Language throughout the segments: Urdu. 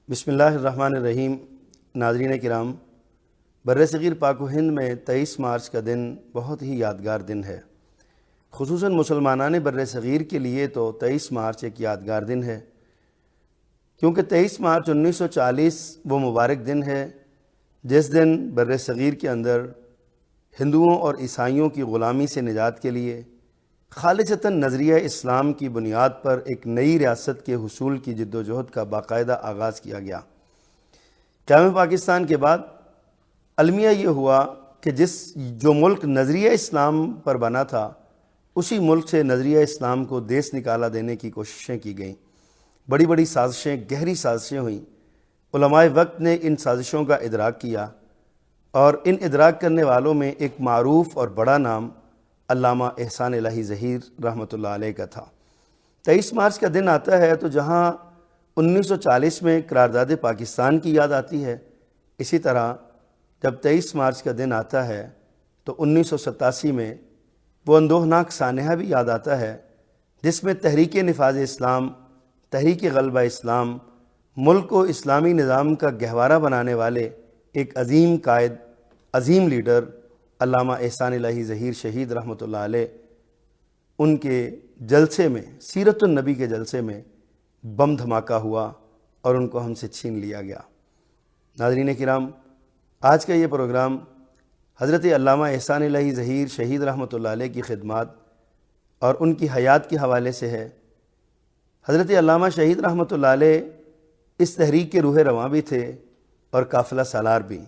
بسم اللہ الرحمن الرحیم۔ ناظرین کرام، برصغیر پاک و ہند میں 23 مارچ کا دن بہت ہی یادگار دن ہے۔ خصوصاً مسلمانان برصغیر کے لیے تو 23 مارچ ایک یادگار دن ہے، کیونکہ 23 مارچ 1940 وہ مبارک دن ہے جس دن برصغیر کے اندر ہندوؤں اور عیسائیوں کی غلامی سے نجات کے لیے خالصتاً نظریہ اسلام کی بنیاد پر ایک نئی ریاست کے حصول کی جد و جہد کا باقاعدہ آغاز کیا گیا۔ قیام پاکستان کے بعد المیہ یہ ہوا کہ جو ملک نظریہ اسلام پر بنا تھا، اسی ملک سے نظریہ اسلام کو دیس نکالا دینے کی کوششیں کی گئیں۔ بڑی بڑی سازشیں، گہری سازشیں ہوئیں۔ علماء وقت نے ان سازشوں کا ادراک کیا، اور ان ادراک کرنے والوں میں ایک معروف اور بڑا نام علامہ احسان الہی ظہیر رحمۃ اللہ علیہ کا تھا۔ 23 مارچ کا دن آتا ہے تو جہاں 1940 میں قرارداد پاکستان کی یاد آتی ہے، اسی طرح جب 23 مارچ کا دن آتا ہے تو 1987 میں وہ اندوہناک سانحہ بھی یاد آتا ہے جس میں تحریک نفاذ اسلام، تحریک غلبہ اسلام، ملک کو اسلامی نظام کا گہوارہ بنانے والے ایک عظیم قائد، عظیم لیڈر علامہ احسان الہی ظہیر شہید رحمۃ اللہ علیہ، ان کے جلسے میں، سیرت النبی کے جلسے میں بم دھماکہ ہوا اور ان کو ہم سے چھین لیا گیا۔ ناظرین کرام، آج کا یہ پروگرام حضرت علامہ احسان الہی ظہیر شہید رحمۃ اللہ علیہ کی خدمات اور ان کی حیات کے حوالے سے ہے۔ حضرت علامہ شہید رحمۃ اللہ علیہ اس تحریک کے روح رواں بھی تھے اور قافلہ سالار بھی،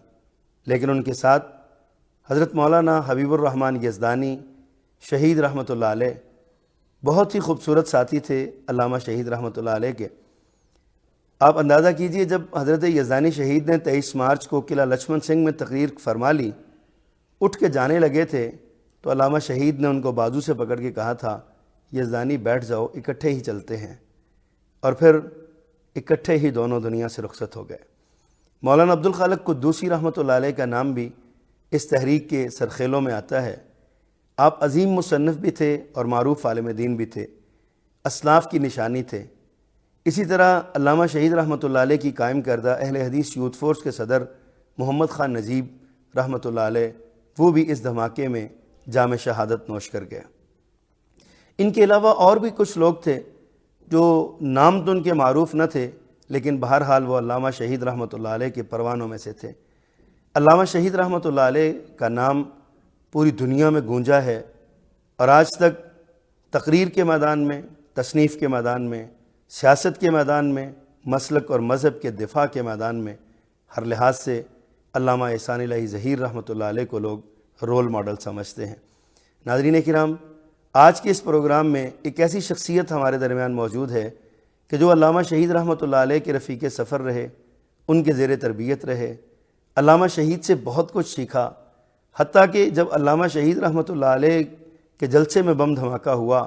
لیکن ان کے ساتھ حضرت مولانا حبیب الرحمن یزدانی شہید رحمۃ اللہ علیہ بہت ہی خوبصورت ساتھی تھے علامہ شہید رحمۃ اللہ علیہ کے۔ آپ اندازہ کیجئے، جب حضرت یزدانی شہید نے 23 مارچ کو قلعہ لچھمن سنگھ میں تقریر فرما لی، اٹھ کے جانے لگے تھے تو علامہ شہید نے ان کو بازو سے پکڑ کے کہا تھا، یزدانی بیٹھ جاؤ، اکٹھے ہی چلتے ہیں، اور پھر اکٹھے ہی دونوں دنیا سے رخصت ہو گئے۔ مولانا عبدالخالق قدوسی رحمۃ اللہ علیہ کا نام بھی اس تحریک کے سرخیلوں میں آتا ہے۔ آپ عظیم مصنف بھی تھے اور معروف عالم دین بھی تھے، اسلاف کی نشانی تھے۔ اسی طرح علامہ شہید رحمۃ اللہ علیہ کی قائم کردہ اہل حدیث یوتھ فورس کے صدر محمد خان نجیب رحمۃ اللہ علیہ، وہ بھی اس دھماکے میں جام شہادت نوش کر گئے۔ ان کے علاوہ اور بھی کچھ لوگ تھے جو نام تو ان کے معروف نہ تھے، لیکن بہرحال وہ علامہ شہید رحمۃ اللہ علیہ کے پروانوں میں سے تھے۔ علامہ شہید رحمۃ اللہ علیہ کا نام پوری دنیا میں گونجا ہے، اور آج تک تقریر کے میدان میں، تصنیف کے میدان میں، سیاست کے میدان میں، مسلک اور مذہب کے دفاع کے میدان میں، ہر لحاظ سے علامہ احسان الہی ظہیر رحمۃ اللہ علیہ کو لوگ رول ماڈل سمجھتے ہیں۔ ناظرین کرام، آج کے اس پروگرام میں ایک ایسی شخصیت ہمارے درمیان موجود ہے کہ جو علامہ شہید رحمۃ اللہ علیہ کے رفیق سفر رہے، ان کے زیر تربیت رہے، علامہ شہید سے بہت کچھ سیکھا، حتیٰ کہ جب علامہ شہید رحمۃ اللہ علیہ کے جلسے میں بم دھماکہ ہوا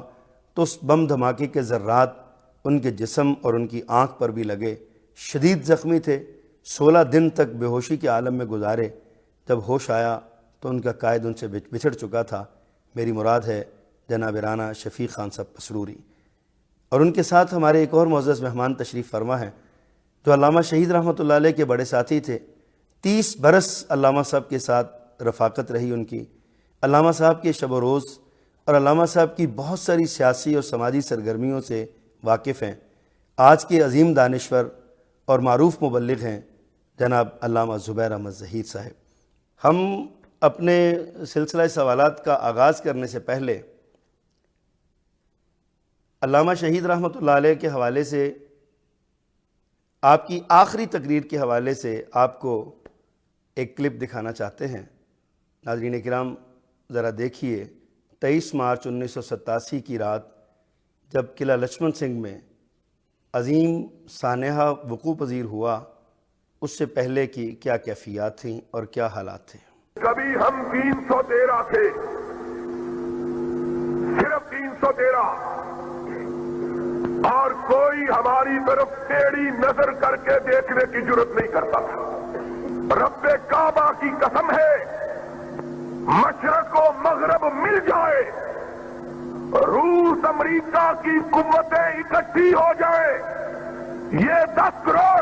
تو اس بم دھماکے کے ذرات ان کے جسم اور ان کی آنکھ پر بھی لگے، شدید زخمی تھے، 16 دن تک بے ہوشی کے عالم میں گزارے۔ جب ہوش آیا تو ان کا قائد ان سے بچھڑ چکا تھا، میری مراد ہے جناب رانا شفیق خان صاحب پسروری، اور ان کے ساتھ ہمارے ایک اور معزز مہمان تشریف فرما ہیں جو علامہ شہید رحمۃ اللہ علیہ کے بڑے ساتھی تھے۔ 30 برس علامہ صاحب کے ساتھ رفاقت رہی ان کی۔ علامہ صاحب کے شب و روز اور علامہ صاحب کی بہت ساری سیاسی اور سماجی سرگرمیوں سے واقف ہیں۔ آج کے عظیم دانشور اور معروف مبلغ ہیں جناب علامہ زبیر احمد ظہیر صاحب۔ ہم اپنے سلسلہ سوالات کا آغاز کرنے سے پہلے علامہ شہید رحمۃ اللہ علیہ کے حوالے سے، آپ کی آخری تقریر کے حوالے سے آپ کو ایک کلپ دکھانا چاہتے ہیں۔ ناظرین کرام، ذرا دیکھیے 23 مارچ 1987 کی رات جب قلعہ لچھمن سنگھ میں عظیم سانحہ وقوع پذیر ہوا، اس سے پہلے کی کیا کیفیات تھیں اور کیا حالات تھے۔ کبھی ہم 313 تھے، صرف 313، اور کوئی ہماری طرف ٹیڑھی نظر کر کے دیکھنے کی جرات نہیں کرتا تھا۔ رب کعبہ کی قسم ہے، مشرق و مغرب مل جائے، روس امریکہ کی قوتیں اکٹھی ہو جائیں، یہ 10 کروڑ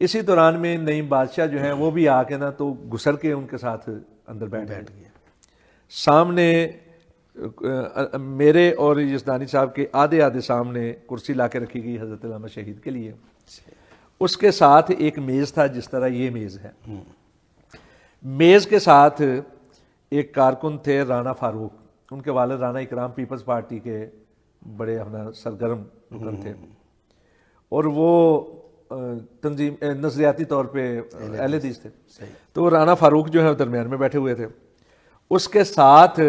اسی دوران میں نئی بادشاہ جو ہیں وہ بھی آ کے نا تو گھسر کے ان کے ساتھ اندر بیٹھ گئے. سامنے میرے اور یزدانی صاحب کے آدھے سامنے کرسی لا کے رکھی گئی حضرت علامہ شہید کے لیے. اس کے ساتھ ایک میز تھا جس طرح یہ میز ہے. میز کے ساتھ ایک کارکن تھے رانا فاروق. ان کے والد رانا اکرام پیپلز پارٹی کے بڑے اپنا سرگرم رکن تھے اور وہ تنظیم نظریاتی طور پہ اہل حدیث تھے. تو رانا فاروق جو ہے درمیان میں بیٹھے ہوئے تھے. اس کے ساتھ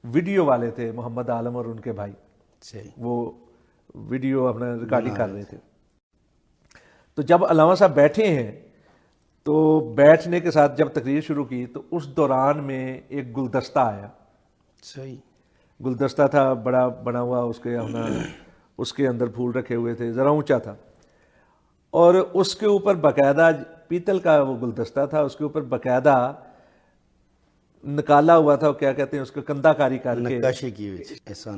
ویڈیو والے تھے محمد عالم اور ان کے بھائی. وہ ویڈیو اپنا ریکارڈنگ کر رہے تھے. تو جب علامہ صاحب بیٹھے ہیں تو بیٹھنے کے ساتھ جب تقریر شروع کی تو اس دوران میں ایک گلدستہ آیا. گلدستہ تھا بڑا بنا ہوا, اس کے اندر پھول رکھے ہوئے تھے, ذرا اونچا تھا, اور اس کے اوپر باقاعدہ پیتل کا وہ گلدستہ تھا, اس کے اوپر باقاعدہ نکالا ہوا تھا, کیا کہتے ہیں اس کو, کندہ کاری کر کے نقاشی کی ہوئی,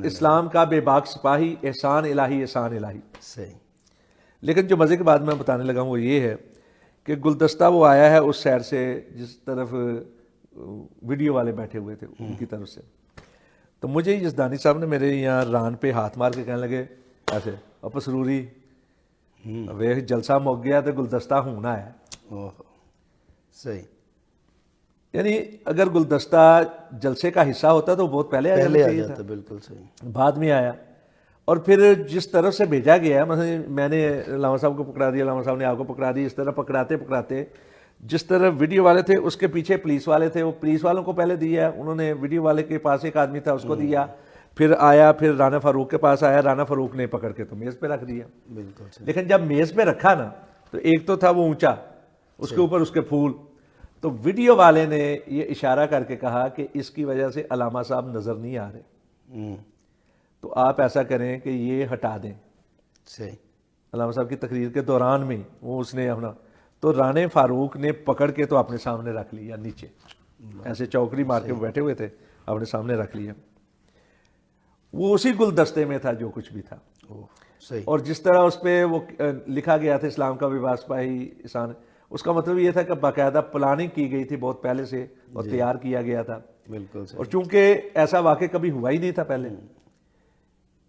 اسلام کا بے باک سپاہی, احسان الہی احسان الہی. صحیح. لیکن جو مزے کی بات میں بتانے لگا ہوں وہ یہ ہے کہ گلدستہ وہ آیا ہے اس سائڈ سے جس طرف ویڈیو والے بیٹھے ہوئے تھے ان کی طرف سے. تو مجھے یزدانی صاحب نے میرے یہاں ران پہ ہاتھ مار کے کہنے لگے ایسے, اپ سروری ویخ جلسہ مک گیا تو گلدستہ ہونا ہے. صحیح. یعنی اگر گلدستہ جلسے کا حصہ ہوتا تو بہت پہلے آ جاتا تھا. بالکل صحیح. بعد میں آیا. اور پھر جس طرف سے بھیجا گیا, مثلا میں نے علامہ صاحب کو پکڑا دیا, علامہ صاحب نے آپ کو پکڑا دی, اس طرح پکڑاتے پکڑاتے جس طرح ویڈیو والے تھے اس کے پیچھے پولیس والے تھے, وہ پولیس والوں کو پہلے دیا, انہوں نے ویڈیو والے کے پاس ایک آدمی تھا اس کو دیا, پھر آیا, پھر رانا فاروق کے پاس آیا, رانا فاروق نے پکڑ کے تو میز پہ رکھ دیا. بالکل. لیکن جب میز پہ رکھا نا تو ایک تو تھا وہ اونچا, اس کے اوپر اس کے پھول, تو ویڈیو والے نے یہ اشارہ کر کے کہا کہ اس کی وجہ سے علامہ صاحب نظر نہیں آ رہے, تو آپ ایسا کریں کہ یہ ہٹا دیں. صحیح. علامہ صاحب کی تقریر کے دوران میں وہ اس نے اپنا, تو رانے فاروق نے پکڑ کے تو اپنے سامنے رکھ لیا نیچے, ایسے چوکڑی مار کے بیٹھے ہوئے تھے, اپنے سامنے رکھ لیا. وہ اسی گلدستے میں تھا جو کچھ بھی تھا. صحیح. اور جس طرح اس پہ وہ لکھا گیا تھا اسلام کا بے باک سپاہی احسان, اس کا مطلب یہ تھا کہ باقاعدہ پلاننگ کی گئی تھی بہت پہلے سے اور تیار کیا گیا تھا. بالکل. اور چونکہ ایسا واقع کبھی ہوا ہی نہیں تھا پہلے,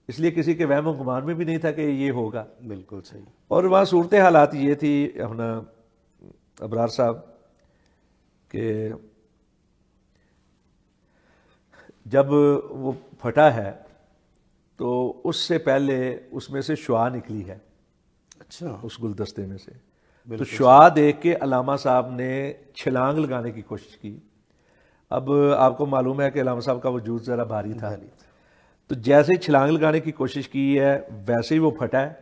اس لیے کسی کے وہم و گمان میں بھی نہیں تھا کہ یہ ہوگا. بالکل صحیح. اور وہاں صورت حالات یہ تھی اپنا ابرار صاحب کہ جب وہ پھٹا ہے تو اس سے پہلے اس میں سے شعاع نکلی ہے. اچھا. اس گلدستے میں سے تو شعاع دیکھ کے علامہ صاحب نے چھلانگ لگانے کی کوشش کی. اب آپ کو معلوم ہے کہ علامہ صاحب کا وجود ذرا بھاری تھا, تو جیسے چھلانگ لگانے کی کوشش کی ہے ویسے ہی وہ پھٹا ہے.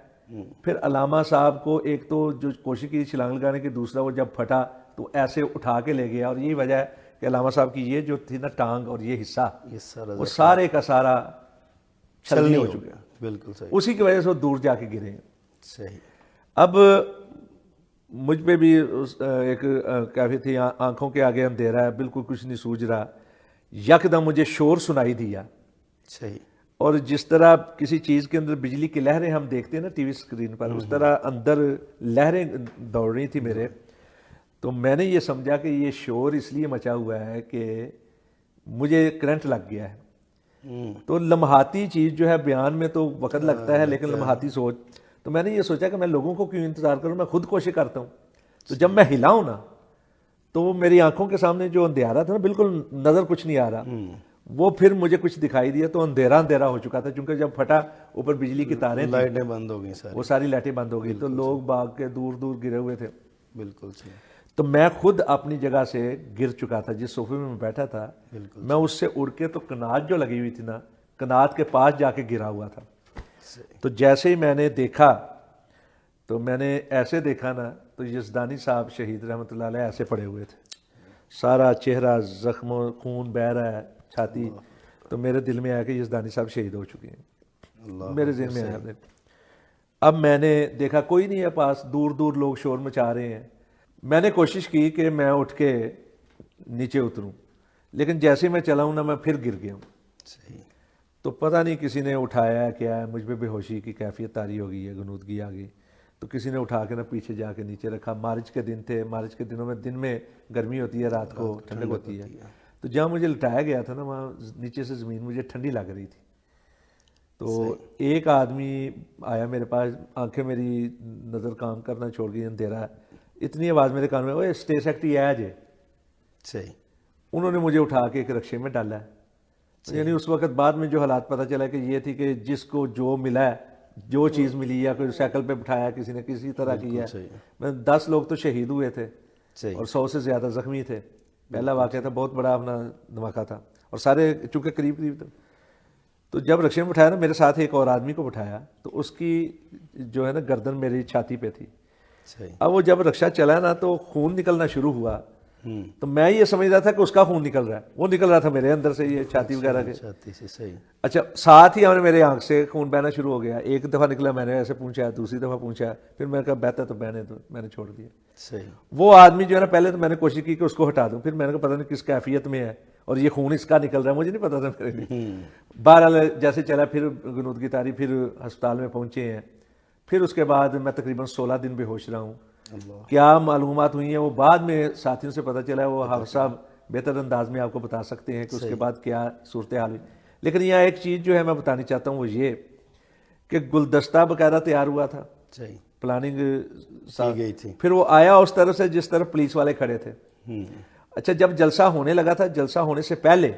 پھر علامہ صاحب کو ایک تو جو کوشش کی چھلانگ لگانے کی, دوسرا وہ جب پھٹا تو ایسے اٹھا کے لے گیا, اور یہی وجہ ہے کہ علامہ صاحب کی یہ جو تھی نا ٹانگ اور یہ حصہ وہ سارے کا سارا چھلنی ہو چکا. بالکل صحیح. اسی کی وجہ سے وہ دور جا کے گرے. صحیح. اب مجھ پہ بھی ایک کیفیت تھی, آنکھوں کے آگے اندھیرا ہے, بالکل کچھ نہیں سوج رہا. یکدم مجھے شور سنائی دیا. صحیح. اور جس طرح کسی چیز کے اندر بجلی کی لہریں ہم دیکھتے ہیں نا ٹی وی اسکرین پر, اس طرح اندر لہریں دوڑ رہی تھی میرے. تو میں نے یہ سمجھا کہ یہ شور اس لیے مچا ہوا ہے کہ مجھے کرنٹ لگ گیا ہے. تو لمحاتی چیز جو ہے, بیان میں تو وقت لگتا ہے لیکن لمحاتی سوچ, تو میں نے یہ سوچا کہ میں لوگوں کو کیوں انتظار کروں, میں خود کوشش کرتا ہوں. تو جب میں ہلا ہوں نا تو میری آنکھوں کے سامنے جو اندھیرا تھا نا, بالکل نظر کچھ نہیں آ رہا, وہ پھر مجھے کچھ دکھائی دیا تو اندھیرا اندھیرا ہو چکا تھا. چونکہ جب پھٹا اوپر بجلی کی تاریں تھیں, لائٹیں بند ہو گئی, وہ ساری لائٹیں بند ہو گئی, تو لوگ باغ کے دور دور گرے ہوئے تھے. بالکل صحیح. تو میں خود اپنی جگہ سے گر چکا تھا, جس صوفے میں بیٹھا تھا میں اس سے اڑ کے تو کنات جو لگی ہوئی تھی نا, کنات کے پاس جا کے گرا ہوا تھا. تو جیسے ہی میں نے دیکھا تو میں نے ایسے دیکھا نا تو یزدانی صاحب شہید رحمۃ اللہ علیہ ایسے پڑے ہوئے تھے, سارا چہرہ زخم و خون بہہ رہا ہے, چھاتی. تو میرے دل میں آیا کہ یزدانی صاحب شہید ہو چکے ہیں. میرے ذہن میں آیا. اب میں نے دیکھا کوئی نہیں ہے پاس, دور دور لوگ شور مچا رہے ہیں. میں نے کوشش کی کہ میں اٹھ کے نیچے اتروں, لیکن جیسے میں چلا ہوں نا میں پھر گر گیا ہوں. تو پتہ نہیں کسی نے اٹھایا ہے کیا ہے, مجھ پہ بے ہوشی کی کیفیت طاری ہو گئی ہے, غنودگی آ گئی. تو کسی نے اٹھا کے نا پیچھے جا کے نیچے رکھا. مارچ کے دن تھے, مارچ کے دنوں میں دن میں گرمی ہوتی ہے, رات کو ٹھنڈک ہوتی ہے. تو جہاں مجھے لٹایا گیا تھا نا وہاں نیچے سے زمین مجھے ٹھنڈی لگ رہی تھی. تو ایک آدمی آیا میرے پاس, آنکھیں میری نظر کام کرنا چھوڑ گئی, اندھیرا, اتنی آواز میرے کان میں, اوے اسٹے سیکٹری آیا جے. صحیح. انہوں نے مجھے اٹھا کے ایک رکشے میں ڈالا ہے. یعنی اس وقت بعد میں جو حالات پتہ چلا کہ یہ تھی کہ جس کو جو ملا ہے, جو چیز ملی, یا کوئی سائیکل پہ بٹھایا کسی نے کسی طرح کیا ہے. میں 10 لوگ تو شہید ہوئے تھے اور 100 سے زیادہ زخمی تھے. پہلا واقعہ تھا, بہت بڑا اپنا دھماکہ تھا, اور سارے چونکہ قریب تھے. تو جب رکشے میں بٹھایا نا, میرے ساتھ ایک اور آدمی کو بٹھایا, تو اس کی جو ہے نا گردن میری چھاتی پہ تھی. اب وہ جب رکشہ چلا نا تو خون نکلنا شروع ہوا, تو میں یہ سمجھ رہا تھا کہ اس کا خون نکل رہا ہے, وہ نکل رہا تھا میرے اندر سے, یہ چھاتی وغیرہ کے. صحیح. اچھا, ساتھ ہی میرے آنکھ سے خون بہنا شروع ہو گیا. ایک دفعہ نکلا, میں نے ایسے پوچھا, دوسری دفعہ پوچھا, پھر میں نے کہا بہتا تو بہنے, تو میں نے چھوڑ دیا. صحیح. وہ آدمی جو ہے نا, پہلے تو میں نے کوشش کی کہ اس کو ہٹا دوں, پھر میں نے کہا پتہ نہیں کس کیفیت میں ہے اور یہ خون اس کا نکل رہا ہے, مجھے نہیں پتا تھا میرے لیے. بہرحال جیسے چلا, پھر غنودگی طاری, پھر ہسپتال میں پہنچے ہیں. پھر اس کے بعد میں تقریباً 16 دن بے ہوش رہا ہوں. کیا معلومات ہوئی ہیں وہ بعد میں ساتھیوں سے پتہ چلا ہے, وہ حافظ صاحب بہتر انداز میں آپ کو بتا سکتے ہیں کہ اس کے بعد کیا صورتحال ہوئی. لیکن یہاں ایک چیز جو ہے میں بتانی چاہتا ہوں, وہ یہ کہ گلدستہ باقاعدہ تیار ہوا تھا, پلاننگ کی گئی تھی. پھر وہ آیا اس طرف سے جس طرف پولیس والے کھڑے تھے. اچھا, جب جلسہ ہونے لگا تھا, جلسہ ہونے سے پہلے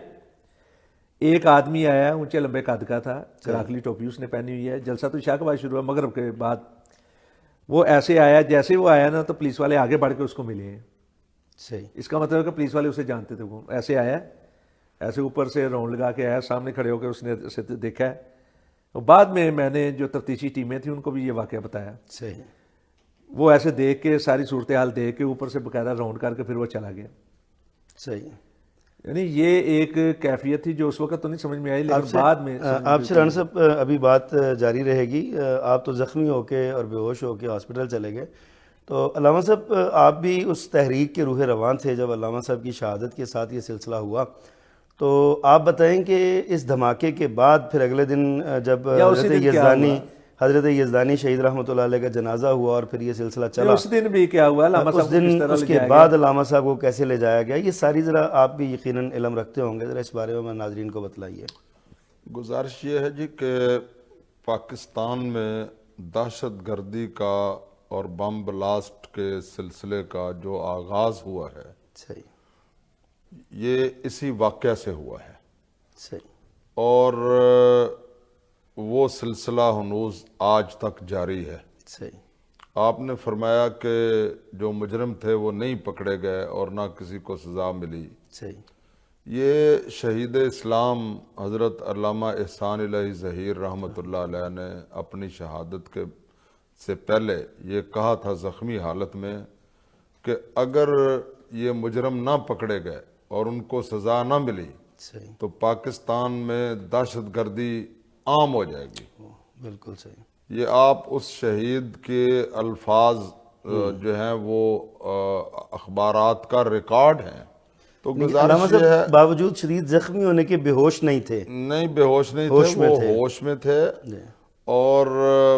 ایک آدمی آیا, اونچے لمبے قد کا تھا, چراغلی ٹوپی اس نے پہنی ہوئی ہے. جلسہ تو عشاء کے بعد شروع ہوا, مغرب کے بعد. وہ ایسے آیا, جیسے وہ آیا نا تو پولیس والے آگے بڑھ کے اس کو ملے ہیں. صحیح. اس کا مطلب ہے کہ پولیس والے اسے جانتے تھے. وہ ایسے آیا, ایسے اوپر سے راؤنڈ لگا کے آیا, سامنے کھڑے ہو کے اس نے اسے دیکھا ہے. اور بعد میں نے جو تفتیشی ٹیمیں تھیں ان کو بھی یہ واقعہ بتایا. صحیح. وہ ایسے دیکھ کے, ساری صورتحال دیکھ کے, اوپر سے باقاعدہ راؤنڈ کر کے پھر وہ چلا گیا. صحیح. یعنی یہ ایک کیفیت تھی جو اس وقت تو نہیں سمجھ میں آئی, لیکن بعد میں. آپ سے رانا صاحب ابھی بات جاری رہے گی. آپ تو زخمی ہو کے اور بے ہوش ہو کے ہاسپٹل چلے گئے. تو علامہ صاحب آپ بھی اس تحریک کے روح رواں تھے جب علامہ صاحب کی شہادت کے ساتھ یہ سلسلہ ہوا. تو آپ بتائیں کہ اس دھماکے کے بعد پھر اگلے دن جب حضرت یزدانی شہید رحمۃ اللہ علیہ کا جنازہ ہوا اور پھر یہ سلسلہ چلا, اس دن بھی کیا ہوا, علامہ صاحب اس دن اس کے بعد علامہ صاحب کو کیسے لے جایا گیا, یہ ساری ذرا آپ بھی یقیناً علم رکھتے ہوں گے, ذرا اس بارے میں ناظرین کو بتلائیے. گزارش یہ ہے جی کہ پاکستان میں دہشت گردی کا اور بم بلاسٹ کے سلسلے کا جو آغاز ہوا ہے, صحیح, یہ اسی واقعہ سے ہوا ہے. صحیح. اور وہ سلسلہ ہنوز آج تک جاری ہے. صحیح. آپ نے فرمایا کہ جو مجرم تھے وہ نہیں پکڑے گئے اور نہ کسی کو سزا ملی. صحیح. یہ شہید اسلام حضرت علامہ احسان الہی ظہیر رحمۃ اللہ علیہ نے اپنی شہادت کے سے پہلے یہ کہا تھا زخمی حالت میں کہ اگر یہ مجرم نہ پکڑے گئے اور ان کو سزا نہ ملی صحیح. تو پاکستان میں دہشت گردی عام ہو جائے گی. بالکل صحیح. یہ آپ اس شہید کے الفاظ جو ہیں وہ اخبارات کا ریکارڈ ہیں. تو گزارش یہ ہے, باوجود شدید زخمی ہونے کے بے ہوش نہیں تھے. نہیں بے ہوش نہیں تھے, وہ ہوش میں تھے. اور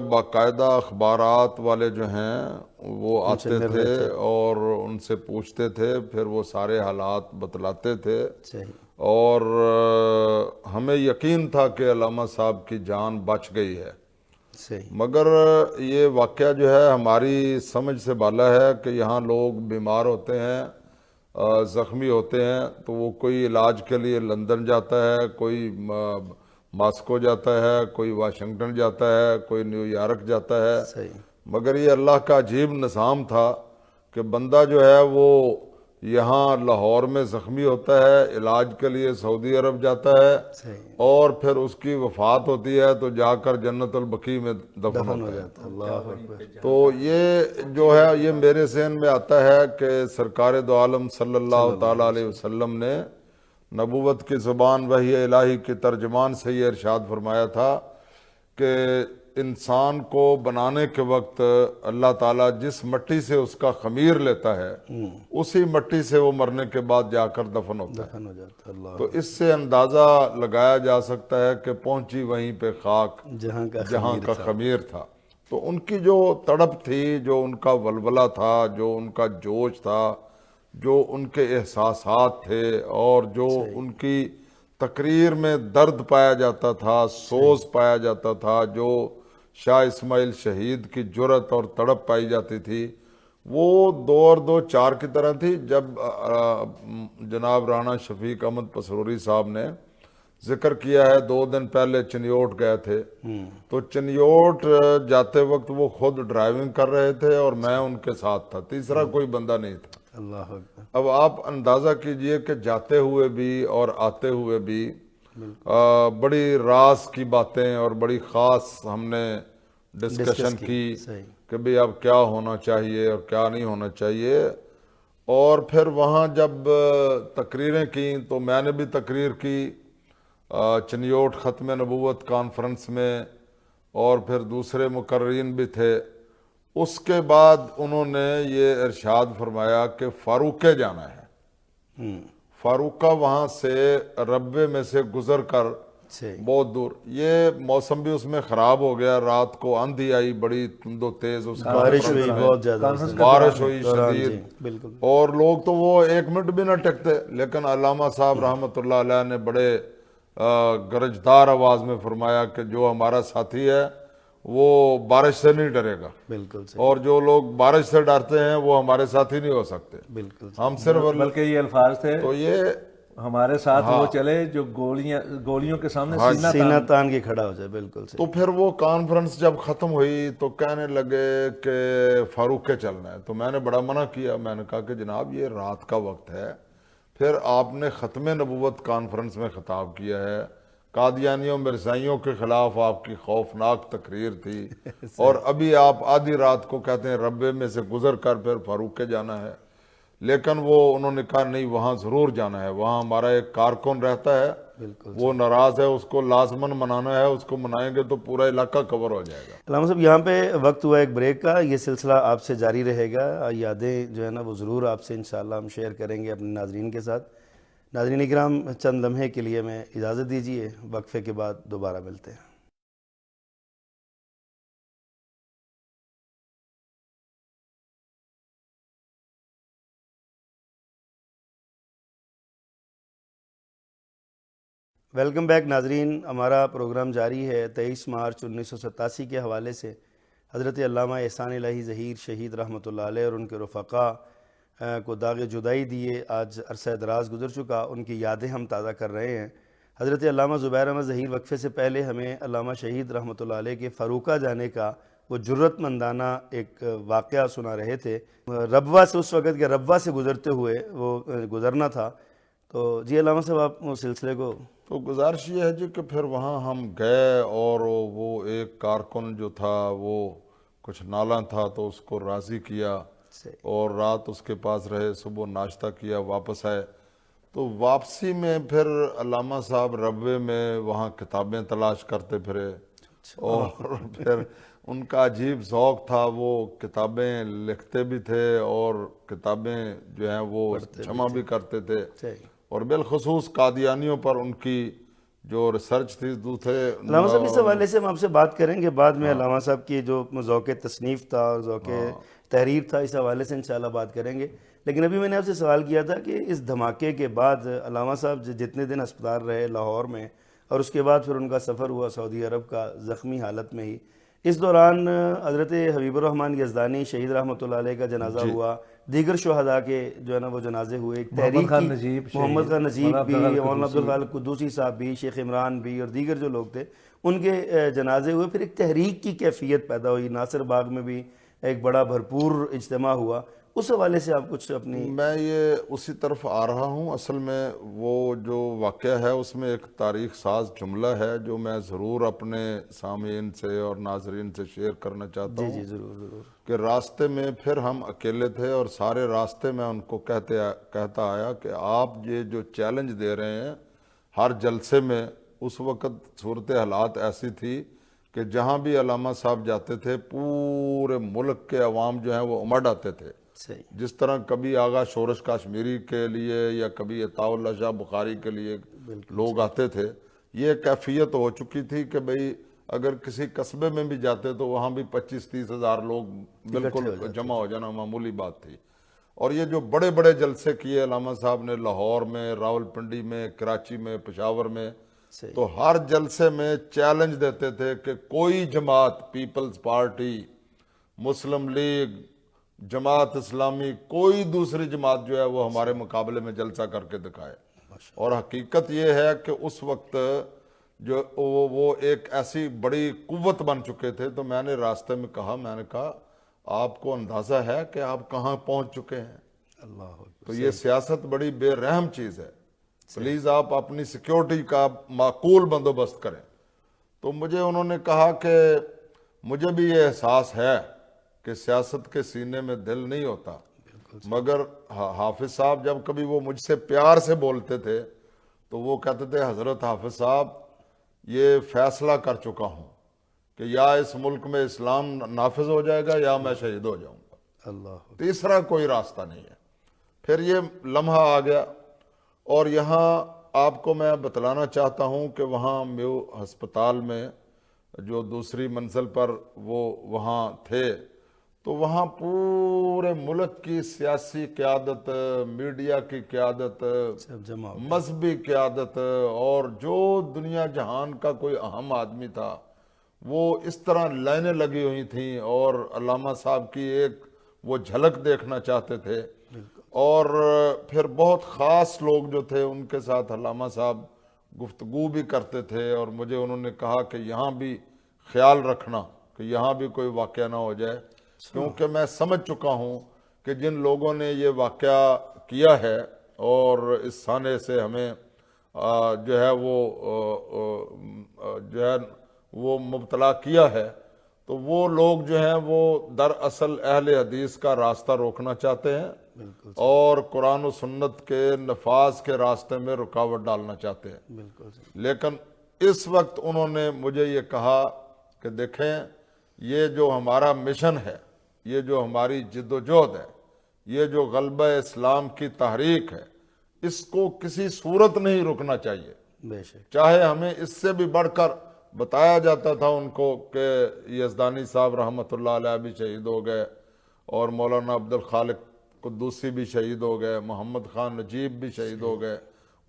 باقاعدہ اخبارات والے جو ہیں وہ آتے تھے اور ان سے پوچھتے تھے, پھر وہ سارے حالات بتلاتے تھے. اور ہمیں یقین تھا کہ علامہ صاحب کی جان بچ گئی ہے. مگر یہ واقعہ جو ہے ہماری سمجھ سے بالا ہے کہ یہاں لوگ بیمار ہوتے ہیں, زخمی ہوتے ہیں, تو وہ کوئی علاج کے لیے لندن جاتا ہے, کوئی ماسکو جاتا ہے, کوئی واشنگٹن جاتا ہے, کوئی نیو یارک جاتا ہے. مگر یہ اللہ کا عجیب نظام تھا کہ بندہ جو ہے وہ یہاں لاہور میں زخمی ہوتا ہے, علاج کے لیے سعودی عرب جاتا ہے, اور پھر اس کی وفات ہوتی ہے تو جا کر جنت البقیع میں دفن ہوتا ہے. تو یہ جو ہے یہ میرے ذہن میں آتا ہے کہ سرکار دو عالم صلی اللہ تعالی علیہ وسلم نے نبوت کی زبان وحی الہی کے ترجمان سے یہ ارشاد فرمایا تھا کہ انسان کو بنانے کے وقت اللہ تعالیٰ جس مٹی سے اس کا خمیر لیتا ہے اسی مٹی سے وہ مرنے کے بعد جا کر دفن ہوتا ہے. تو اس سے اندازہ لگایا جا سکتا ہے کہ پہنچی وہیں پہ خاک جہاں کا خمیر تھا. تو ان کی جو تڑپ تھی، جو ان کا ولولہ تھا، جو ان کا جوش تھا، جو ان کے احساسات تھے، اور جو ان کی تقریر میں درد پایا جاتا تھا، سوز پایا جاتا تھا، جو شاہ اسماعیل شہید کی جرأت اور تڑپ پائی جاتی تھی، وہ 2 اور 2 4 کی طرح تھی۔ جب جناب رانا شفیق احمد پسرور صاحب نے ذکر کیا ہے 2 دن پہلے چنیوٹ گئے تھے، تو چنیوٹ جاتے وقت وہ خود ڈرائیونگ کر رہے تھے اور میں ان کے ساتھ تھا، تیسرا کوئی بندہ نہیں تھا۔ اللہ اکبر۔ اب آپ اندازہ کیجئے کہ جاتے ہوئے بھی اور آتے ہوئے بھی بڑی راز کی باتیں اور بڑی خاص ہم نے ڈسکشن کی کہ بھئی اب کیا ہونا چاہیے اور کیا نہیں ہونا چاہیے۔ اور پھر وہاں جب تقریریں کیں تو میں نے بھی تقریر کی چنیوٹ ختم نبوت کانفرنس میں، اور پھر دوسرے مقررین بھی تھے۔ اس کے بعد انہوں نے یہ ارشاد فرمایا کہ فاروقے جانا ہے، فاروقہ وہاں سے ربے میں سے گزر کر بہت دور۔ یہ موسم بھی اس میں خراب ہو گیا، رات کو آندھی آئی بڑی تند و تیز، اس بارش ہوئی بہت زیادہ، بارش ہوئی شدید، اور لوگ تو وہ 1 منٹ بھی نہ ٹکتے، لیکن علامہ صاحب رحمۃ اللہ علیہ نے بڑے گرجدار آواز میں فرمایا کہ جو ہمارا ساتھی ہے وہ بارش سے نہیں ڈرے گا، بالکل، اور جو لوگ بارش سے ڈرتے ہیں وہ ہمارے ساتھی نہیں ہو سکتے۔ بالکل، ہم صرف بلکہ یہ الفاظ تھے تو یہ ہمارے ساتھ وہ چلے جو گولیوں کے سامنے سینہ تان کے کھڑا ہو جائے۔ بالکل۔ تو پھر وہ کانفرنس جب ختم ہوئی تو کہنے لگے کہ فاروقے چلنا ہے، تو میں نے بڑا منع کیا، میں نے کہا کہ جناب یہ رات کا وقت ہے۔ پھر آپ نے ختم نبوت کانفرنس میں خطاب کیا ہے، قادیانیوں مرزائیوں کے خلاف آپ کی خوفناک تقریر تھی، اور ابھی آپ آدھی رات کو کہتے ہیں ربے میں سے گزر کر پھر فاروقے جانا ہے۔ لیکن وہ انہوں نے کہا نہیں، وہاں ضرور جانا ہے، وہاں ہمارا ایک کارکن رہتا ہے، وہ ناراض ہے، اس کو لازماً منانا ہے، اس کو منائیں گے تو پورا علاقہ کور ہو جائے گا۔ علامہ صاحب یہاں پہ وقت ہوا ایک بریک کا، یہ سلسلہ آپ سے جاری رہے گا، یادیں جو ہے نا وہ ضرور آپ سے انشاءاللہ ہم شیئر کریں گے اپنے ناظرین کے ساتھ۔ ناظرین اکرام، چند لمحے کے لیے میں اجازت دیجیے، وقفے کے بعد دوبارہ ملتے ہیں۔ ویلکم بیک ناظرین، ہمارا پروگرام جاری ہے۔ 23 مارچ 1987 کے حوالے سے حضرت علامہ احسان الہی ظہیر شہید رحمۃ اللہ علیہ اور ان کے رفقا کو داغ جدائی دیے آج عرصہ دراز گزر چکا، ان کی یادیں ہم تازہ کر رہے ہیں۔ حضرت علامہ زبیر احمد ظہیر وقفے سے پہلے ہمیں علامہ شہید رحمۃ اللہ علیہ کے فاروقہ جانے کا وہ جرأت مندانہ ایک واقعہ سنا رہے تھے۔ ربوہ سے، اس وقت کے ربوہ سے گزرتے ہوئے وہ گزرنا تھا، تو جی علامہ صاحب آپ اس سلسلے کو۔ تو گزارش یہ ہے جی کہ پھر وہاں ہم گئے، اور وہ ایک کارکن جو تھا وہ کچھ نالاں تھا تو اس کو راضی کیا، اور رات اس کے پاس رہے، صبح ناشتہ کیا، واپس آئے۔ تو واپسی میں پھر علامہ صاحب ربوے میں وہاں کتابیں تلاش کرتے پھرے، اور پھر ان کا عجیب ذوق تھا، وہ کتابیں لکھتے بھی تھے اور کتابیں جو ہیں وہ جمع بھی کرتے تھے، اور بالخصوص قادیانیوں پر ان کی جو ریسرچ تھی دوسرے۔ علامہ صاحب اس حوالے سے ہم آپ سے بات کریں گے بعد میں، علامہ صاحب کی جو ذوق تصنیف تھا اور ذوق تحریر تھا، اس حوالے سے انشاءاللہ بات کریں گے۔ لیکن ابھی میں نے آپ سے سوال کیا تھا کہ اس دھماکے کے بعد علامہ صاحب جتنے دن ہسپتال رہے لاہور میں، اور اس کے بعد پھر ان کا سفر ہوا سعودی عرب کا زخمی حالت میں ہی، اس دوران حضرت حبیب الرحمن یزدانی شہید رحمۃ اللہ علیہ کا جنازہ ہوا، دیگر شہداء کے جو ہے نا وہ جنازے ہوئے، ایک تحریک کی، محمد خان نجیب بھی، مولانا عبدالخالق قدوسی صاحب بھی، شیخ عمران بھی، اور دیگر جو لوگ تھے ان کے جنازے ہوئے۔ پھر ایک تحریک کی کیفیت پیدا ہوئی، ناصر باغ میں بھی ایک بڑا بھرپور اجتماع ہوا، اس حوالے سے آپ کچھ اپنی۔ میں یہ اسی طرف آ رہا ہوں، اصل میں وہ جو واقعہ ہے اس میں ایک تاریخ ساز جملہ ہے جو میں ضرور اپنے سامعین سے اور ناظرین سے شیئر کرنا چاہتا ہوں۔ جی ضرور ضرور۔ کہ راستے میں پھر ہم اکیلے تھے، اور سارے راستے میں ان کو کہتا آیا کہ آپ یہ جو چیلنج دے رہے ہیں ہر جلسے میں، اس وقت صورت حالات ایسی تھی کہ جہاں بھی علامہ صاحب جاتے تھے پورے ملک کے عوام جو ہیں وہ امڈ آتے تھے، جس طرح کبھی آغا شورش کاشمیری کے لیے یا کبھی عطاء اللہ شاہ بخاری کے لیے لوگ آتے تھے۔ یہ کیفیت ہو چکی تھی کہ بھئی اگر کسی قصبے میں بھی جاتے تو وہاں بھی 25-30 ہزار لوگ بالکل جمع ہو جانا معمولی بات تھی. اور یہ جو بڑے بڑے جلسے کیے علامہ صاحب نے لاہور میں, راول پنڈی میں, کراچی میں, پشاور میں, تو ہر جلسے میں چیلنج دیتے تھے کہ کوئی جماعت, پیپلز پارٹی, مسلم لیگ, جماعت اسلامی, کوئی دوسری جماعت جو ہے وہ ہمارے مقابلے میں جلسہ کر کے دکھائے. اور حقیقت یہ ہے کہ اس وقت جو وہ ایک ایسی بڑی قوت بن چکے تھے. تو میں نے راستے میں کہا, میں نے کہا آپ کو اندازہ ہے کہ آپ کہاں پہنچ چکے ہیں؟ اللہ. تو یہ سیاست بڑی بے رحم چیز ہے. پلیز آپ اپنی سیکیورٹی کا معقول بندوبست کریں. تو مجھے انہوں نے کہا کہ مجھے بھی یہ احساس ہے کہ سیاست کے سینے میں دل نہیں ہوتا, مگر حافظ صاحب جب کبھی وہ مجھ سے پیار سے بولتے تھے تو وہ کہتے تھے حضرت حافظ صاحب یہ فیصلہ کر چکا ہوں کہ یا اس ملک میں اسلام نافذ ہو جائے گا یا میں شہید ہو جاؤں گا, اللہ. تیسرا کوئی راستہ نہیں ہے. پھر یہ لمحہ آ گیا. اور یہاں آپ کو میں بتلانا چاہتا ہوں کہ وہاں میو ہسپتال میں جو دوسری منزل پر وہ وہاں تھے, تو وہاں پورے ملک کی سیاسی قیادت, میڈیا کی قیادت, سب جمع ہو. مذہبی قیادت, اور جو دنیا جہان کا کوئی اہم آدمی تھا وہ اس طرح لائنیں لگی ہوئی تھیں اور علامہ صاحب کی ایک وہ جھلک دیکھنا چاہتے تھے. اور پھر بہت خاص لوگ جو تھے ان کے ساتھ علامہ صاحب گفتگو بھی کرتے تھے. اور مجھے انہوں نے کہا کہ یہاں بھی خیال رکھنا کہ یہاں بھی کوئی واقعہ نہ ہو جائے, کیونکہ میں سمجھ چکا ہوں کہ جن لوگوں نے یہ واقعہ کیا ہے اور اس سانے سے ہمیں جو ہے وہ مبتلا کیا ہے, تو وہ لوگ جو ہیں وہ دراصل اہل حدیث کا راستہ روکنا چاہتے ہیں اور قرآن و سنت کے نفاذ کے راستے میں رکاوٹ ڈالنا چاہتے ہیں. بالکل. لیکن اس وقت انہوں نے مجھے یہ کہا کہ دیکھیں یہ جو ہمارا مشن ہے, یہ جو ہماری جد و جہد ہے, یہ جو غلبہ اسلام کی تحریک ہے, اس کو کسی صورت نہیں رکنا چاہیے. بے شک. چاہے ہمیں اس سے بھی بڑھ کر بتایا جاتا تھا ان کو کہ یزدانی صاحب رحمۃ اللہ علیہ بھی شہید ہو گئے, اور مولانا عبد الخالق قدوسی بھی شہید ہو گئے, محمد خان نجیب بھی شہید ہو گئے.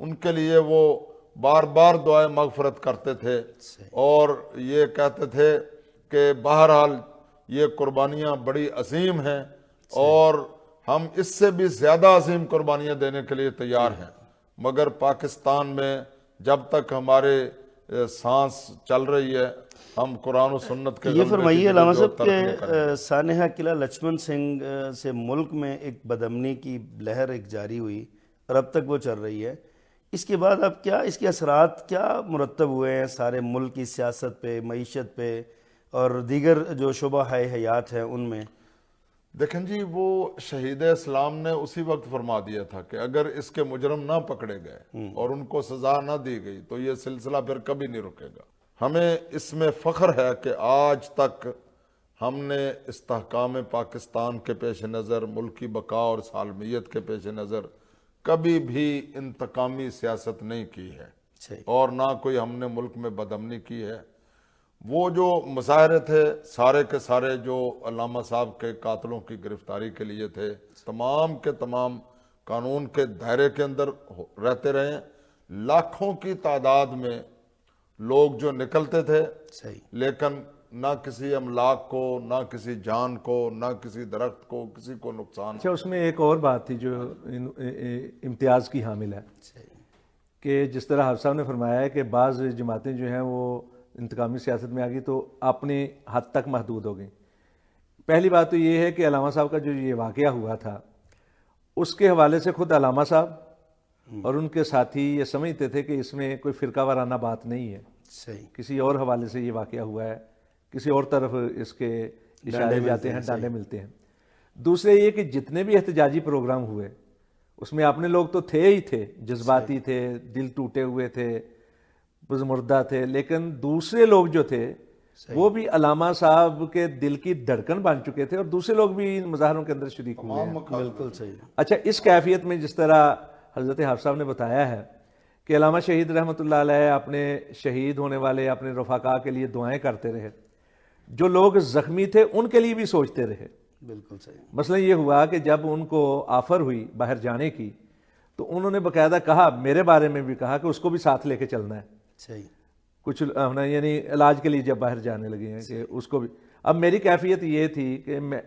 ان کے لیے وہ بار بار دعائیں مغفرت کرتے تھے اور یہ کہتے تھے کہ بہرحال یہ قربانیاں بڑی عظیم ہیں اور ہم اس سے بھی زیادہ عظیم قربانیاں دینے کے لیے تیار ہیں, مگر پاکستان میں جب تک ہمارے سانس چل رہی ہے ہم قرآن و سنت کے یہ فرمائیے علامہ صاحب کہ سانحہ قلعہ لچمن سنگھ سے ملک میں ایک بدامنی کی لہر ایک جاری ہوئی اور اب تک وہ چل رہی ہے. اس کے بعد اب کیا اس کے اثرات کیا مرتب ہوئے ہیں سارے ملک کی سیاست پہ, معیشت پہ اور دیگر جو شعبہ حیات ہیں ان میں؟ دیکھیں جی, وہ شہید اسلام نے اسی وقت فرما دیا تھا کہ اگر اس کے مجرم نہ پکڑے گئے اور ان کو سزا نہ دی گئی تو یہ سلسلہ پھر کبھی نہیں رکے گا. ہمیں اس میں فخر ہے کہ آج تک ہم نے استحکام پاکستان کے پیش نظر, ملکی بقا اور سالمیت کے پیش نظر کبھی بھی انتقامی سیاست نہیں کی ہے اور نہ کوئی ہم نے ملک میں بدامنی کی ہے. وہ جو مظاہرے تھے سارے کے سارے جو علامہ صاحب کے قاتلوں کی گرفتاری کے لیے تھے, تمام کے تمام قانون کے دائرے کے اندر رہتے رہے. لاکھوں کی تعداد میں لوگ جو نکلتے تھے, لیکن نہ کسی املاک کو, نہ کسی جان کو, نہ کسی درخت کو, کسی کو نقصان. اچھا, اس میں ایک اور بات تھی جو امتیاز کی حامل ہے کہ جس طرح حافظ صاحب نے فرمایا ہے کہ بعض جماعتیں جو ہیں وہ انتقامی سیاست میں آ گئی تو اپنی حد تک محدود ہو گئی. پہلی بات تو یہ ہے کہ علامہ صاحب کا جو یہ واقعہ ہوا تھا اس کے حوالے سے خود علامہ صاحب اور ان کے ساتھی یہ سمجھتے تھے کہ اس میں کوئی فرقہ وارانہ بات نہیں ہے, کسی اور حوالے سے یہ واقعہ ہوا ہے, کسی اور طرف اس کے اشارے جاتے ہیں, ڈانڈے ملتے ہیں. دوسرے یہ کہ جتنے بھی احتجاجی پروگرام ہوئے اس میں اپنے لوگ تو تھے ہی تھے, جذباتی تھے, دل ٹوٹے ہوئے تھے, بزمردہ تھے, لیکن دوسرے لوگ جو تھے وہ بھی علامہ صاحب کے دل کی دھڑکن بن چکے تھے اور دوسرے لوگ بھی ان مظاہروں کے اندر شریک ہوئے ہیں. بالکل صحیح. اچھا, اس کیفیت میں جس طرح حضرت حافظ صاحب نے بتایا ہے کہ علامہ شہید رحمۃ اللہ علیہ اپنے شہید ہونے والے اپنے رفقا کے لیے دعائیں کرتے رہے، جو لوگ زخمی تھے ان کے لیے بھی سوچتے رہے۔ بالکل صحیح۔ مثلا یہ ہوا کہ جب ان کو آفر ہوئی باہر جانے کی تو انہوں نے باقاعدہ کہا، میرے بارے میں بھی کہا کہ اس کو بھی ساتھ لے کے چلنا ہے، صحیح۔ کچھ یعنی علاج کے لیے جب باہر جانے لگے ہیں کہ اس کو بھی۔ اب میری کیفیت یہ تھی کہ میں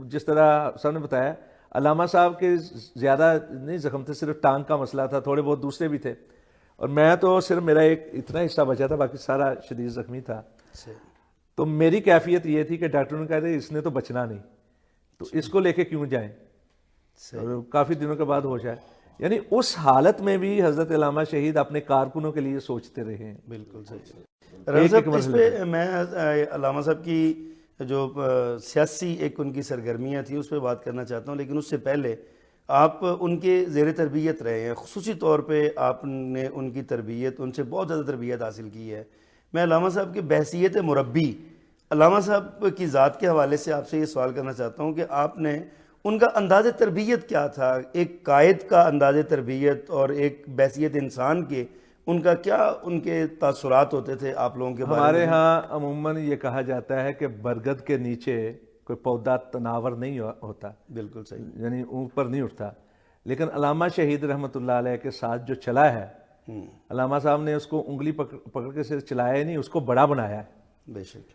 جس طرح سب نے بتایا، علامہ صاحب کے زیادہ نہیں زخم تھے، صرف ٹانگ کا مسئلہ تھا، تھوڑے بہت دوسرے بھی تھے، اور میں تو صرف میرا ایک اتنا حصہ بچا تھا، باقی سارا شدید زخمی تھا۔ تو میری کیفیت یہ تھی کہ ڈاکٹر نے کہا تھا اس نے تو بچنا نہیں، تو اس کو لے کے کیوں جائیں، اور کافی دنوں کے بعد ہوش آئے۔ یعنی اس حالت میں بھی حضرت علامہ شہید اپنے کارکنوں کے لیے سوچتے رہے ہیں۔ بالکل صحیح۔ رضا صاحب، اس پہ میں علامہ صاحب کی جو سیاسی ایک ان کی سرگرمیاں تھیں اس پہ بات کرنا چاہتا ہوں، لیکن اس سے پہلے آپ ان کے زیر تربیت رہے ہیں، خصوصی طور پہ آپ نے ان کی تربیت، ان سے بہت زیادہ تربیت حاصل کی ہے۔ میں علامہ صاحب کی بحیثیت مربی علامہ صاحب کی ذات کے حوالے سے آپ سے یہ سوال کرنا چاہتا ہوں کہ آپ نے ان کا انداز تربیت کیا تھا، ایک قائد کا انداز تربیت اور ایک بحیثیت انسان کے ان کا کیا ان کے تاثرات ہوتے تھے آپ لوگوں کے بارے میں؟ ہمارے ہاں عموماً یہ کہا جاتا ہے کہ برگد کے نیچے کوئی پودا تناور نہیں ہوتا، بالکل صحیح، یعنی اوپر نہیں اٹھتا، لیکن علامہ شہید رحمۃ اللہ علیہ کے ساتھ جو چلا ہے، علامہ صاحب نے اس کو انگلی پکڑ کے صرف چلایا ہی نہیں، اس کو بڑا بنایا ہے۔ بے شک۔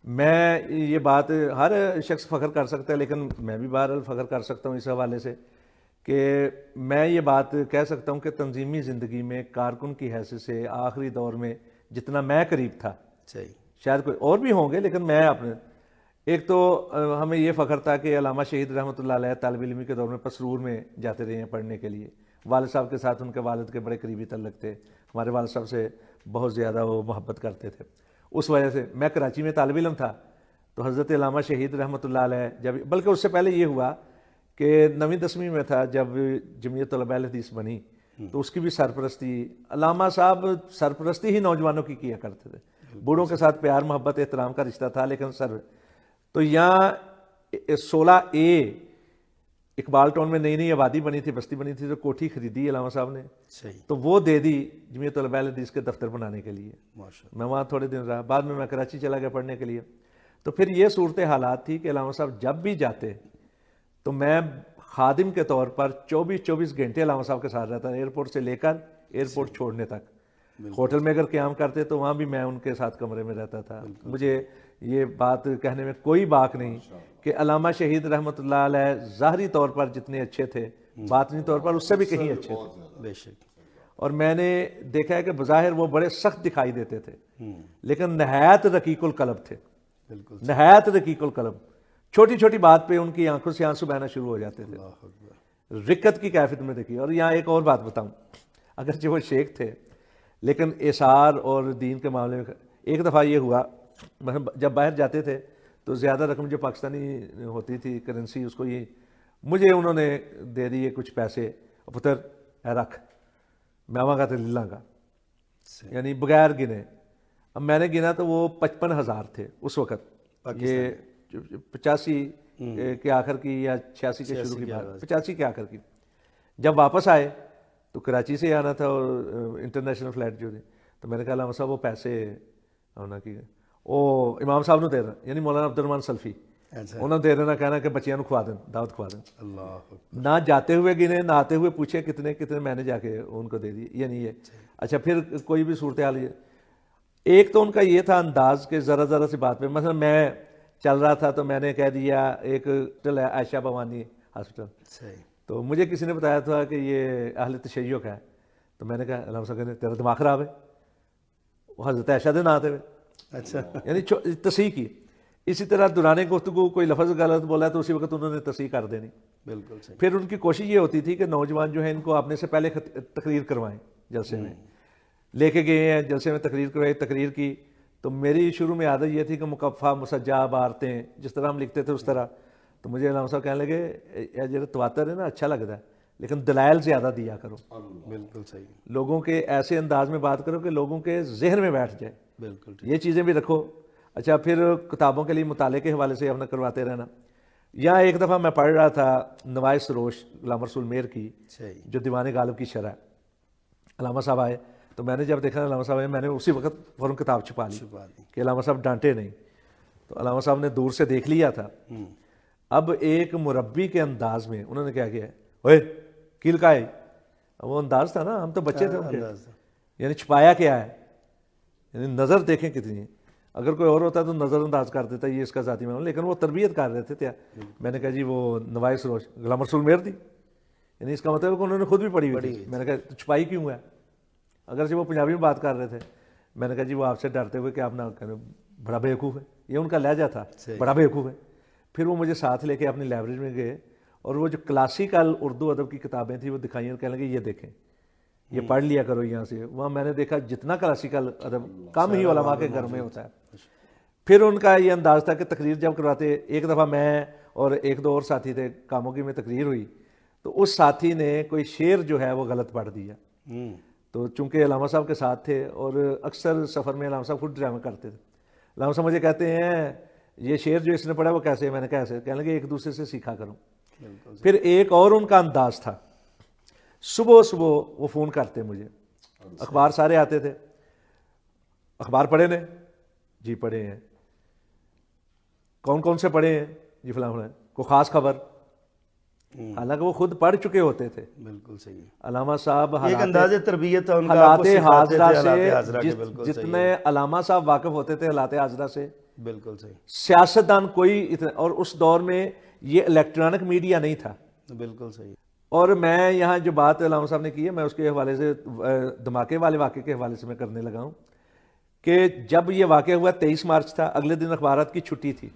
میں یہ بات ہر شخص فخر کر سکتا ہے، لیکن میں بھی بہرحال فخر کر سکتا ہوں اس حوالے سے کہ میں یہ بات کہہ سکتا ہوں کہ تنظیمی زندگی میں کارکن کی حیثیت سے آخری دور میں جتنا میں قریب تھا، صحیح، شاید کوئی اور بھی ہوں گے، لیکن میں اپنے ایک تو ہمیں یہ فخر تھا کہ علامہ شہید رحمۃ اللہ علیہ طالب علمی کے دور میں پسرور میں جاتے رہے ہیں پڑھنے کے لیے، والد صاحب کے ساتھ ان کے والد کے بڑے قریبی تعلق تھے، ہمارے والد صاحب سے بہت زیادہ وہ محبت کرتے تھے، اس وجہ سے میں کراچی میں طالب علم تھا، تو حضرت علامہ شہید رحمۃ اللہ علیہ جب، بلکہ اس سے پہلے یہ ہوا کہ 9ویں 10ویں میں تھا جب جمعیت طلباء الحدیث بنی، تو اس کی بھی سرپرستی علامہ صاحب سرپرستی ہی نوجوانوں کی کیا کرتے تھے، بوڑھوں کے ساتھ پیار محبت احترام کا رشتہ تھا، لیکن تو یہاں 16A اقبال ٹاؤن میں نئی آبادی بنی تھی، بستی بنی تھی، تو کوٹھی خریدی علامہ صاحب نے، صحیح، تو وہ دے دی جمعیت طلباء الحدیث کے دفتر بنانے کے لیے۔ ماشاءاللہ۔ میں وہاں تھوڑے دن رہا، بعد میں کراچی چلا گیا پڑھنے کے لیے۔ تو پھر یہ صورت حالات تھی کہ علامہ صاحب جب بھی جاتے تو میں خادم کے طور پر 24 گھنٹے علامہ صاحب کے ساتھ رہتا، ایئرپورٹ سے لے کر ایئرپورٹ چھوڑنے تک۔ ہوٹل میں اگر قیام کرتے تو وہاں بھی میں ان کے ساتھ کمرے میں رہتا تھا۔ مجھے یہ بات کہنے میں کوئی باک نہیں کہ علامہ شہید رحمۃ اللہ علیہ ظاہری طور پر جتنے اچھے تھے، باطنی طور پر اس سے بھی کہیں اچھے تھے، بے شک۔ اور میں نے دیکھا ہے کہ بظاہر وہ بڑے سخت دکھائی دیتے تھے، لیکن نہایت رقیق القلب تھے، بالکل نہایت رقیق القلب۔ چھوٹی چھوٹی بات پہ ان کی آنکھوں سے آنسو بہنا شروع ہو جاتے تھے، رقت کی کیفیت میں دیکھی۔ اور یہاں ایک اور بات بتاؤں، اگرچہ وہ شیخ تھے لیکن اثار اور دین کے معاملے میں ایک دفعہ یہ ہوا، جب باہر جاتے تھے تو زیادہ رقم جو پاکستانی ہوتی تھی کرنسی، اس کو یہ مجھے انہوں نے دے دیے کچھ پیسے، پتر اے رکھ، میں وہاں کا تو لے لاں گا، یعنی بغیر گنے۔ اب میں نے گنا تو وہ 55,000 تھے اس وقت، یہ 85 کے آخر کی یا 86 کے شروع کی بات، 85 کے آخر کی۔ جب واپس آئے تو کراچی سے آنا تھا اور انٹرنیشنل فلائٹ جو تھی، تو میں نے کہا علامہ صاحب وہ پیسے ہونا کی وہ امام صاحب نے دے رہا، یعنی مولانا عبد الرحمان سلفی، انہوں نے دے دینا، کہنا کہ بچیاں کھوا دیں، دعوت کھوا دیں۔ اللہ، نہ جاتے ہوئے گنے نہ آتے ہوئے پوچھے کتنے کتنے، میں نے جا کے ان کو دے دی، یعنی یہ۔ اچھا، پھر کوئی بھی صورتحال، ایک تو ان کا یہ تھا انداز کہ ذرا ذرا سی بات پہ، مثلا میں چل رہا تھا تو میں نے کہہ دیا ایک ہاسپٹل ہے عائشہ بھوانی ہاسپٹل، صحیح، تو مجھے کسی نے بتایا تھا کہ یہ اہل تشیع کا ہے، تو میں نے کہا علامہ صاحب کہتے تیرا دماغ خراب ہے، وہ حضرت عائشہ دے نہ آتے ہوئے، اچھا، یعنی تصحیح کی۔ اسی طرح دوران گفتگو کوئی لفظ غلط بولا تو اسی وقت انہوں نے تصحیح کر دینی۔ بالکل صحیح۔ پھر ان کی کوشش یہ ہوتی تھی کہ نوجوان جو ہیں ان کو اپنے سے پہلے تقریر کروائیں، جلسے میں لے کے گئے ہیں، جلسے میں تقریر کروائی، تقریر کی، تو میری شروع میں عادت یہ تھی کہ مکفہ مسجع عبارتیں جس طرح ہم لکھتے تھے اس طرح، تو مجھے علامہ صاحب کہنے لگے یہ جو تواتر ہے نا اچھا لگتا ہے لیکن دلائل زیادہ دیا کرو، بالکل صحیح، لوگوں کے ایسے انداز میں بات کرو کہ لوگوں کے ذہن میں بیٹھ جائے، بالکل ٹھیک، یہ چیزیں بھی رکھو۔ اچھا، پھر کتابوں کے لیے مطالعے کے حوالے سے اپنا کرواتے رہنا۔ یہاں ایک دفعہ میں پڑھ رہا تھا نوائے سروش غلام رسول میر کی، صحیح، جو دیوان غالب کی شرح، علامہ صاحب آئے، تو میں نے جب دیکھا علامہ صاحب میں نے اسی وقت فوراً کتاب چھپا لی کہ علامہ صاحب ڈانٹے نہیں. تو علامہ صاحب نے دور سے دیکھ لیا تھا. اب ایک مربی کے انداز میں انہوں نے کیا کیا ہے, اوئے کیل کا ہے, وہ انداز تھا نا, ہم تو بچے تھے ان کے, یعنی چھپایا کیا ہے, یعنی نظر دیکھیں کتنی ہے. اگر کوئی اور ہوتا تو نظر انداز کر دیتا یہ اس کا ذاتی معاملہ, لیکن وہ تربیت کر رہے تھے. میں نے کہا جی وہ نوائے سروش غلام رسول مہردی, یعنی اس کا مطلب ہے کہ انہوں نے خود بھی پڑھی ہوئی تھی. میں نے کہا تو چھپائی کیوں ہے, اگرچہ وہ پنجابی میں بات کر رہے تھے. میں نے کہا جی وہ آپ سے ڈرتے ہوئے کہ آپ نہ بڑا بیوقوف ہے, یہ ان کا لہجہ تھا, بڑا بیوقوف ہے. پھر وہ مجھے ساتھ لے کے اپنی لائبریری میں گئے اور وہ جو کلاسیکل اردو ادب کی کتابیں تھیں وہ دکھائیں اور کہنے لگے یہ دیکھیں, یہ پڑھ لیا کرو یہاں سے. وہاں میں نے دیکھا جتنا کلاسیکل ادب کم ہی علماء کے گھر میں ہوتا ہے. پھر ان کا یہ انداز تھا کہ تقریر جب کرواتے, ایک دفعہ میں اور ایک دو اور ساتھی تھے, کاموں کی میں تقریر ہوئی تو اس ساتھی نے کوئی شعر جو ہے وہ غلط پڑھ دیا. تو چونکہ علامہ صاحب کے ساتھ تھے اور اکثر سفر میں علامہ صاحب خود ڈرامہ کرتے تھے, علامہ صاحب مجھے کہتے ہیں یہ شعر جو اس نے پڑھا وہ کیسے ہے. میں نے کہا ایسے, کہنے لگے ایک دوسرے سے سیکھا کروں. پھر ایک اور ان کا انداز تھا, صبح صبح وہ فون کرتے مجھے, اخبار سارے آتے تھے, اخبار پڑھے نے جی پڑھے ہیں, کون کون سے پڑھے ہیں جی فلاں فلاں, کوئی خاص خبر, حالانکہ وہ خود پڑھ چکے ہوتے تھے. بالکل صحیح. علامہ صاحب ایک انداز تربیت تھا ان کا, حالات حاضرہ سے جتنے علامہ صاحب واقف ہوتے تھے حالات حاضرہ سے, بالکل صحیح. سیاستدان کوئی اتنا, اور اس دور میں یہ الیکٹرانک میڈیا نہیں تھا. بالکل صحیح. اور میں یہاں جو بات علامہ صاحب نے کی ہے میں اس کے حوالے سے دھماکے والے واقعے کے حوالے سے میں کرنے لگا ہوں کہ جب یہ واقعہ ہوا 23 مارچ تھا, اگلے دن اخبارات کی چھٹی تھی.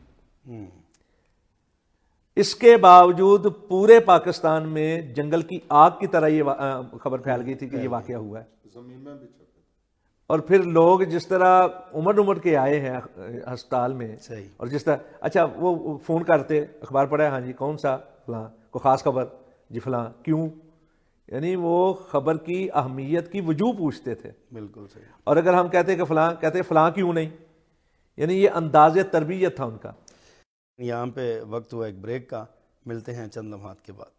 اس کے باوجود پورے پاکستان میں جنگل کی آگ کی طرح یہ خبر پھیل گئی تھی کہ یہ واقعہ ہوا ہے. اور پھر لوگ جس طرح امٹ کے آئے ہیں ہسپتال میں, اور جس طرح اچھا وہ فون کرتے, اخبار پڑھا ہے, ہاں جی کون سا, فلاں, کوئی خاص خبر جی فلاں, کیوں, یعنی وہ خبر کی اہمیت کی وجوہ پوچھتے تھے. بالکل صحیح. اور اگر ہم کہتے کہ فلاں, کہتے فلاں کیوں نہیں, یعنی یہ انداز تربیت تھا ان کا. یہاں پہ وقت ہوا ایک بریک کا, ملتے ہیں چند لمحات کے بعد.